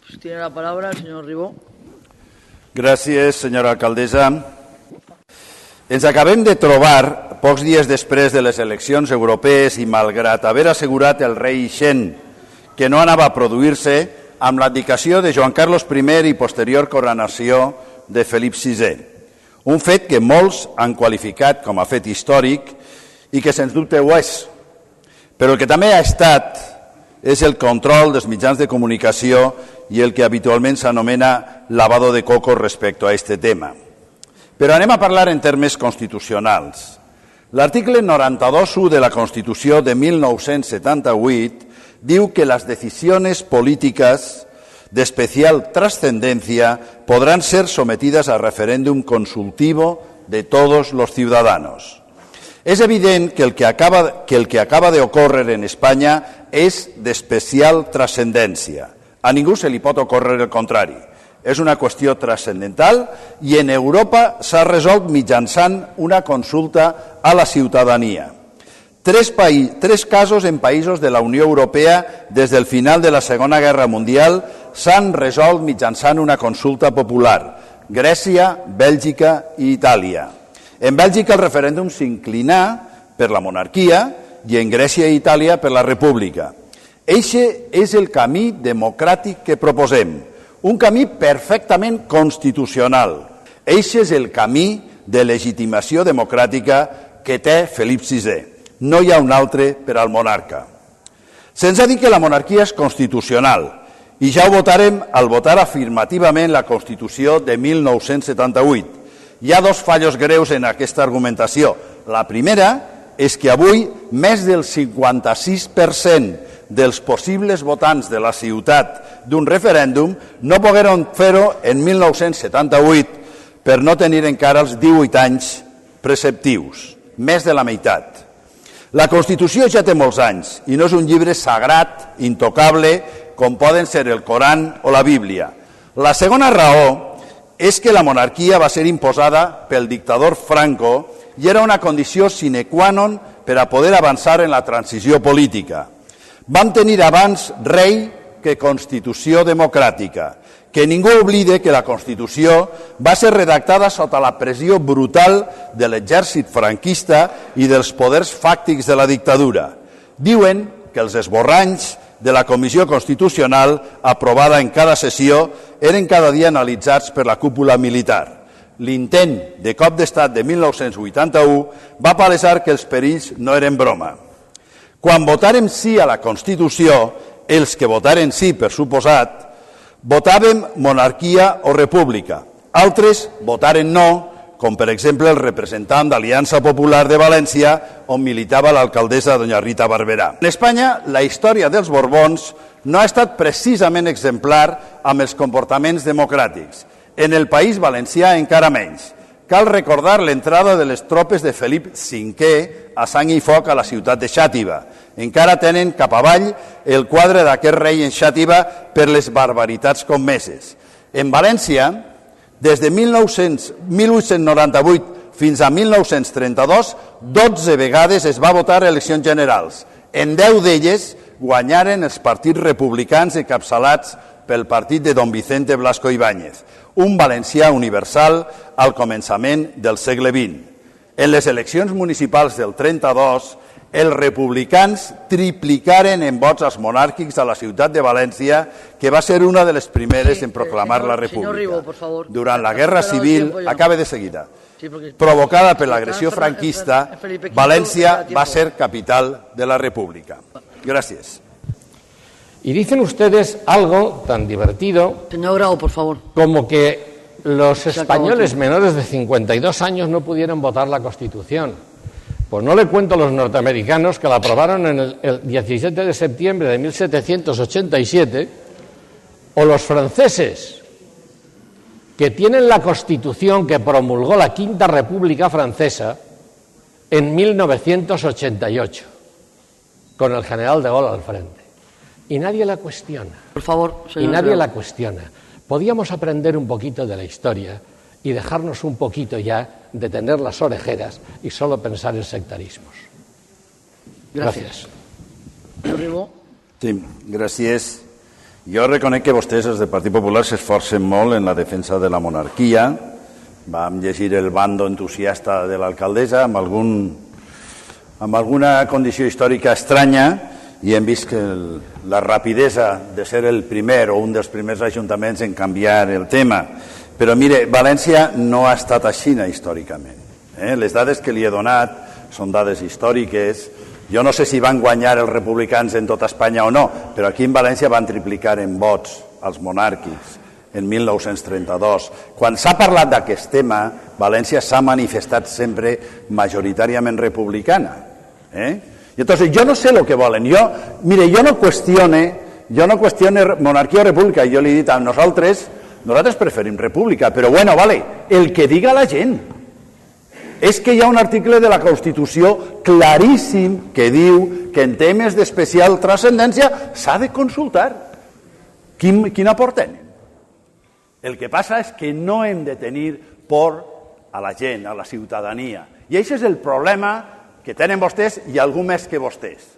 Pues tiene la palabra el señor Ribó. Gràcies, senyora alcaldessa. Ens acabem de trobar, pocs dies després de les eleccions europees i malgrat haver assegurat el rei Ixent que no anava a produir-se, amb l'abdicació de Joan Carlos I i posterior coronació de Felip VI. Un fet que molts han qualificat com a fet històric i que sens dubte ho és. Però el que també ha estat és el control dels mitjans de comunicació i el que habitualment s'anomena lavado de coco respecte a aquest tema. Però anem a parlar en termes constitucionals. L'article 92.1 de la Constitució de 1978 diu que las decisiones políticas de especial trascendencia podrán ser sometidas a referéndum consultivo de todos los ciudadanos. Es evident que el que acaba de ocórrer en Espanya és d'especial transcendència. A ningú se li pot ocórrer el contrari. És una qüestió transcendental i en Europa s'ha resolt mitjançant una consulta a la ciutadania. Tres casos en països de la Unió Europea des del final de la Segona Guerra Mundial s'han resolt mitjançant una consulta popular: Grècia, Bèlgica i Itàlia. En Bèlgica el referèndum s'inclinà per la monarquia i en Grècia i Itàlia per la república. Eixe és el camí democràtic que proposem, un camí perfectament constitucional. Eixe és el camí de legitimació democràtica que té Felip VI. No hi ha un altre per al monarca. Se'ns ha dit que la monarquia és constitucional i ja ho votarem al votar afirmativament la Constitució de 1978. Hi ha dos fallos greus en aquesta argumentació. La primera és que avui més del 56% dels possibles votants de la ciutat d'un referèndum no pogueren fer-ho en 1978 per no tenir encara els 18 anys preceptius, més de la meitat. La Constitució ja té molts anys i no és un llibre sagrat, intocable, com poden ser el Coran o la Bíblia. La segona raó és que la monarquia va ser imposada pel dictador Franco i era una condició sine qua non per a poder avançar en la transició política. Vam tenir abans rei que Constitució democràtica. Que ningú oblide que la Constitució va ser redactada sota la pressió brutal de l'exèrcit franquista i dels poders fàctics de la dictadura. Diuen que els esborranys de la Comissió Constitucional aprovada en cada sessió eren cada dia analitzats per la cúpula militar. L'intent de cop d'estat de 1981 va palesar que els perills no eren broma. Quan votàrem sí a la Constitució, els que votaren sí, per suposat, votàvem monarquia o república. Altres votaren no, com per exemple el representant d'Aliança Popular de València, on militava l'alcaldessa doña Rita Barberà. En Espanya, la història dels Borbons no ha estat precisament exemplar amb els comportaments democràtics. En el País Valencià encara menys. Cal recordar l'entrada de les tropes de Felip V a sang i foc a la ciutat de Xàtiva. Encara tenen cap avall el quadre d'aquest rei en Xàtiva per les barbaritats commeses. En València, des de 1898 fins a 1932, 12 vegades es va votar a eleccions generals. En 10 d'elles guanyaren els partits republicans encapçalats pel partit de don Vicente Blasco Ibáñez, un valencià universal al començament del segle XX. En les eleccions municipals del 32, els republicans triplicaren en vots als monàrquics a la ciutat de València, que va ser una de les primeres en proclamar la república. Durant la Guerra Civil, acabe de seguida, provocada per l'agressió franquista, València va ser capital de la república. Gracias. Y dicen ustedes algo tan divertido, Señor Grau, por favor, como que los españoles menores de 52 años no pudieron votar la Constitución. Pues no le cuento a los norteamericanos que la aprobaron en el 17 de septiembre de 1787, o los franceses, que tienen la Constitución que promulgó la Quinta República Francesa en 1988, con el general de Gaulle al frente. Y nadie la cuestiona. por favor, señor Y nadie Grau. la cuestiona. Podíamos aprender un poquito de la historia y dejarnos un poquito ya de tener las orejeras y solo pensar en sectarismos. Gracias. Señor Ribó. Sí, gràcies. Jo reconec que vostès, els del Partit Popular, s'esforcen molt en la defensa de la monarquia. Vam llegir el bando entusiasta de l'alcaldessa amb alguna condició històrica estranya i hem vist que la rapidesa de ser el primer o un dels primers ajuntaments en canviar el tema. Però mire, València no ha estat així històricament. Les dades que li he donat són dades històriques. Jo no sé si van guanyar els republicans en tota Espanya o no, però aquí en València van triplicar en vots als monàrquics en 1932. Quan s'ha parlat d'aquest tema, València s'ha manifestat sempre majoritàriament republicana. I entonces jo no sé el que volen. Mire, jo no qüestione monarquia o república. Jo li he dit a nosaltres preferim república, però bueno, vale, el que diga la gent. És que hi ha un article de la Constitució claríssim que diu que en temes d'especial transcendència s'ha de consultar. Quina por tenen? El que passa és que no hem de tenir por a la gent, a la ciutadania. I això és el problema que tenen vostès i algú més que vostès.